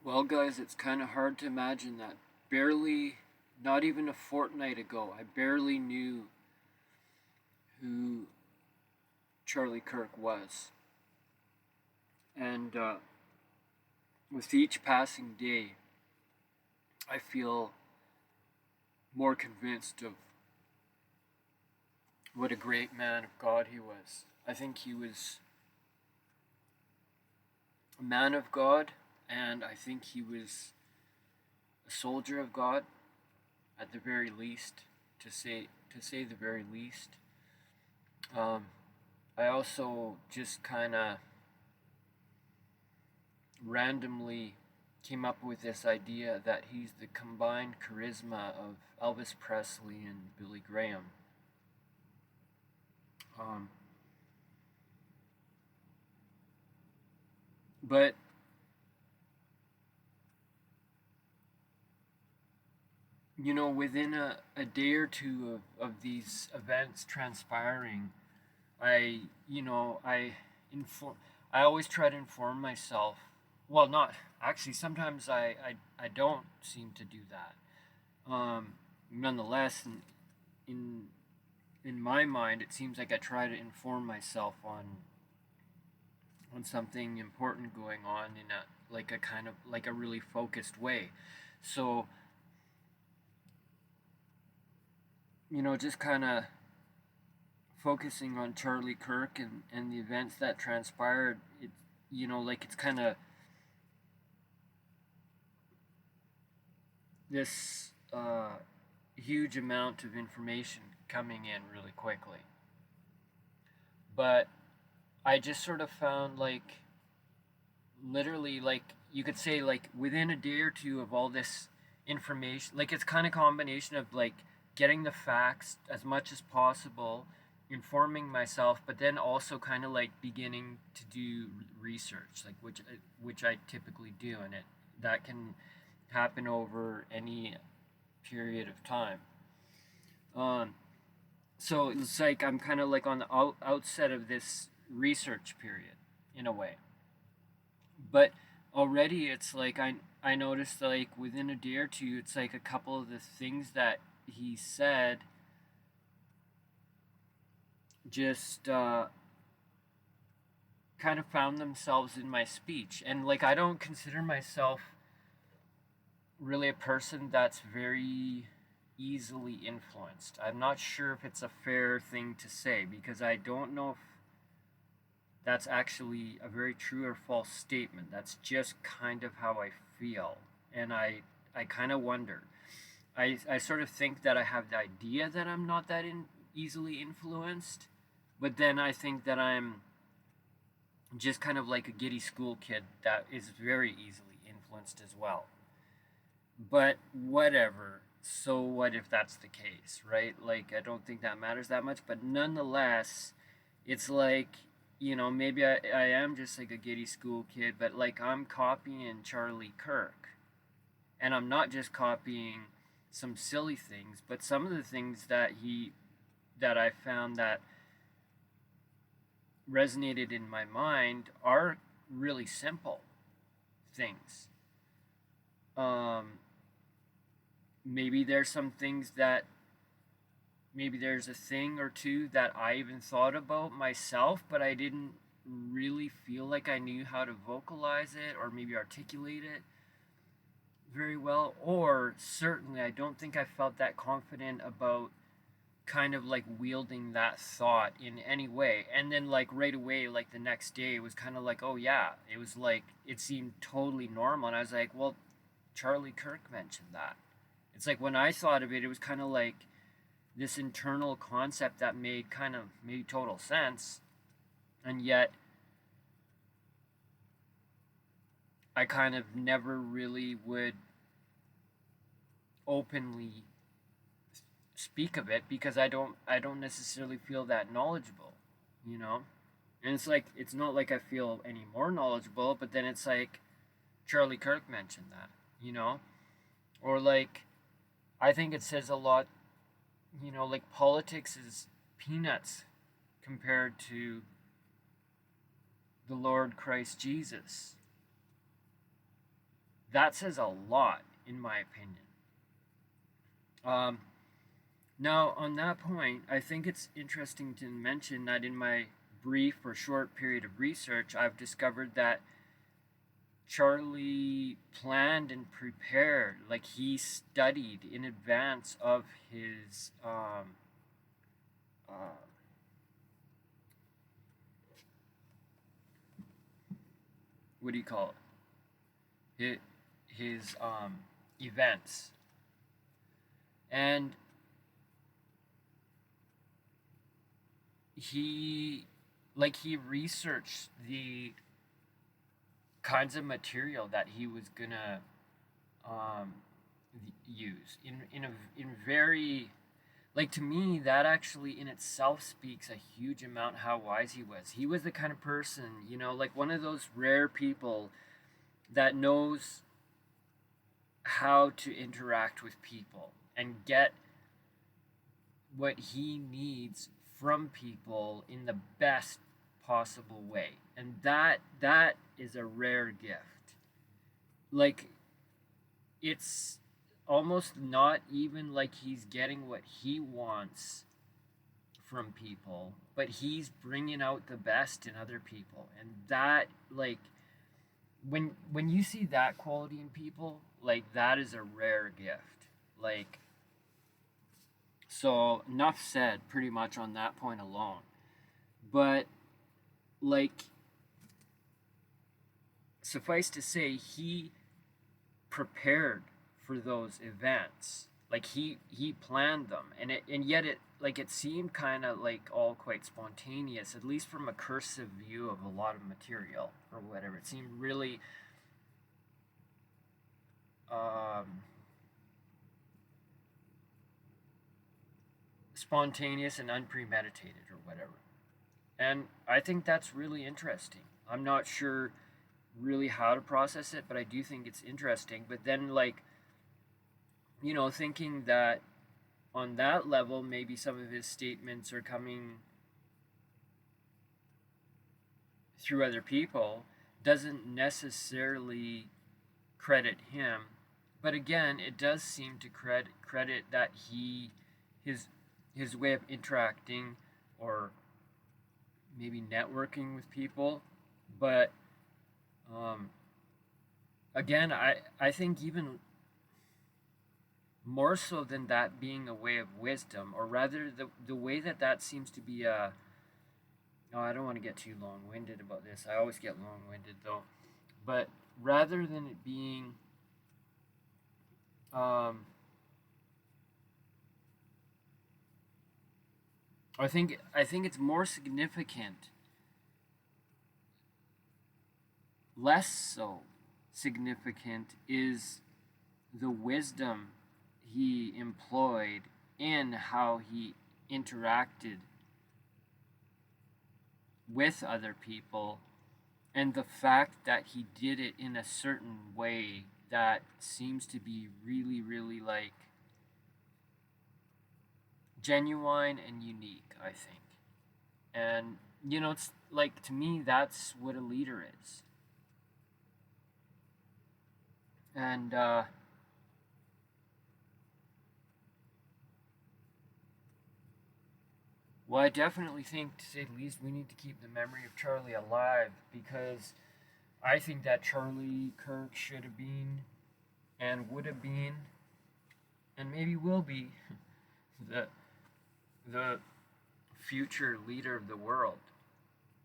Well, guys, it's kind of hard to imagine that not even a fortnight ago, I barely knew who Charlie Kirk was. And with each passing day, I feel more convinced of what a great man of God he was. I think he was a man of God, and I think he was a soldier of God, at the very least, to say the very least. I also just kind of randomly came up with this idea that he's the combined charisma of Elvis Presley and Billy Graham. But within a day or two of these events transpiring, I always try to inform myself. Well, not actually. Sometimes I don't seem to do that. Nonetheless, in my mind, it seems like I try to inform myself on something important going on in a really focused way. So, just kind of focusing on Charlie Kirk and the events that transpired. It's kind of this huge amount of information coming in really quickly. But I just sort of found, literally, you could say, within a day or two of all this information, it's kind of combination of, getting the facts as much as possible, informing myself, but then also kind of, beginning to do research, which I typically do, and that can happen over any period of time. So it's like I'm kind of on the outset of this research period, in a way. But already it's I noticed, within a day or two, it's a couple of the things that he said just kind of found themselves in my speech. And I don't consider myself really a person that's very easily influenced. I'm not sure if it's a fair thing to say, because I don't know if that's actually a very true or false statement. That's just kind of how I feel. And I kind of wonder. I sort of think that I have the idea that I'm not that easily influenced, but then I think that I'm just kind of like a giddy school kid that is very easily influenced as well. But whatever. So what if that's the case, right? I don't think that matters that much, but nonetheless, it's maybe I am just a giddy school kid, but I'm copying Charlie Kirk. And I'm not just copying some silly things, but some of the things that I found that resonated in my mind are really simple things. Maybe there's some things maybe there's a thing or two that I even thought about myself, but I didn't really feel like I knew how to vocalize it or maybe articulate it very well. Or certainly I don't think I felt that confident about kind of wielding that thought in any way. And then right away, the next day, it was kind of oh yeah, it was it seemed totally normal. And I was well, Charlie Kirk mentioned that. It's when I thought of it, it was kind of this internal concept that made total sense. And yet I kind of never really would openly speak of it, because I don't necessarily feel that knowledgeable, And it's it's not I feel any more knowledgeable, but then it's Charlie Kirk mentioned that, Or I think it says a lot, politics is peanuts compared to the Lord Christ Jesus. that says a lot, in my opinion. Now, on that point, I think it's interesting to mention that in my brief or short period of research, I've discovered that Charlie planned and prepared, like he studied in advance of his what do you call it? His events, and he he researched the kinds of material that he was gonna um, use in very, like, to me that actually in itself speaks a huge amount how wise he was. He was the kind of person, like one of those rare people that knows how to interact with people and get what he needs from people in the best possible way. And that is a rare gift. Like, it's almost not even like he's getting what he wants from people, but he's bringing out the best in other people. And that, like, when you see that quality in people, like, that is a rare gift. Like, so enough said pretty much on that point alone. But, like, suffice to say, he prepared for those events. Like, he planned them, and yet it seemed kind of like all quite spontaneous, at least from a cursive view of a lot of material or whatever. It seemed really spontaneous and unpremeditated or whatever. And I think that's really interesting. I'm not sure really how to process it, but I do think it's interesting. But then, like, thinking that on that level, maybe some of his statements are coming through other people doesn't necessarily credit him. But again, it does seem to credit that his way of interacting or maybe networking with people. But again, I think even more so than that being a way of wisdom, or rather the way that seems to be a, oh, I don't want to get too long-winded about this. I always get long-winded though. But rather than it being I think it's more significant, less so significant is the wisdom he employed in how he interacted with other people, and the fact that he did it in a certain way that seems to be really, really, like, genuine and unique, I think. And it's like, to me, that's what a leader is. And well, I definitely think, to say the least, we need to keep the memory of Charlie alive, because I think that Charlie Kirk should have been and would have been and maybe will be the future leader of the world.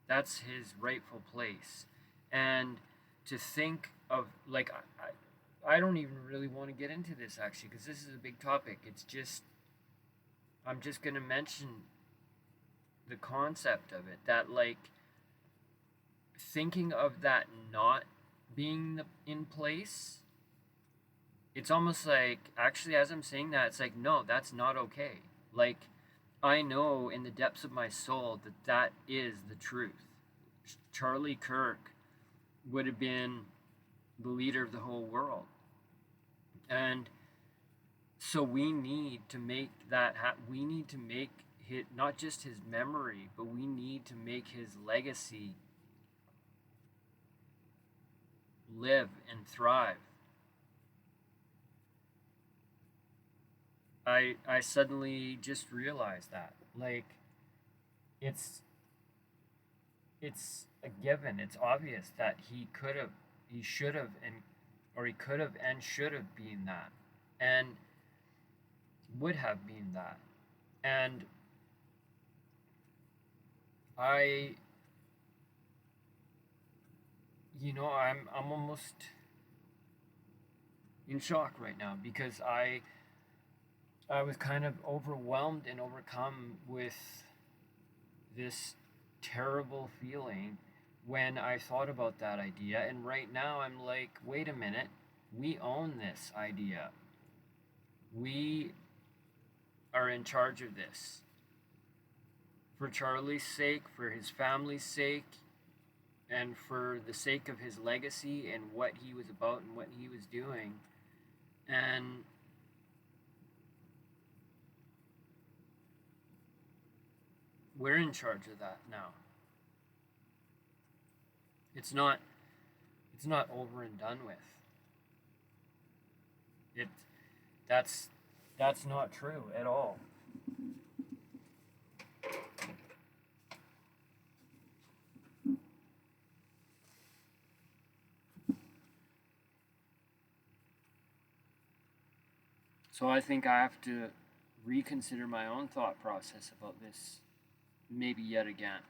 That's his rightful place. And to think of, like, I don't even really want to get into this, actually, because this is a big topic. It's just, I'm just going to mention the concept of it, that, like, thinking of that not being in place, it's almost like, actually, as I'm saying that, it's like, no, that's not okay. Like, I know in the depths of my soul that is the truth. Charlie Kirk would have been the leader of the whole world. And so we need to make that we need to make not just his memory, but we need to make his legacy live and thrive. I suddenly just realized that, like, it's it's a given. It's obvious that he should have, or he could have and should have been that, and would have been that. And I, I'm almost in shock right now, because I was kind of overwhelmed and overcome with this terrible feeling when I thought about that idea. And right now I'm like, wait a minute, we own this idea. We are in charge of this. For Charlie's sake, for his family's sake, and for the sake of his legacy and what he was about and what he was doing. And we're in charge of that now. It's not over and done with. It that's not true at all. So I think I have to reconsider my own thought process about this, maybe yet again.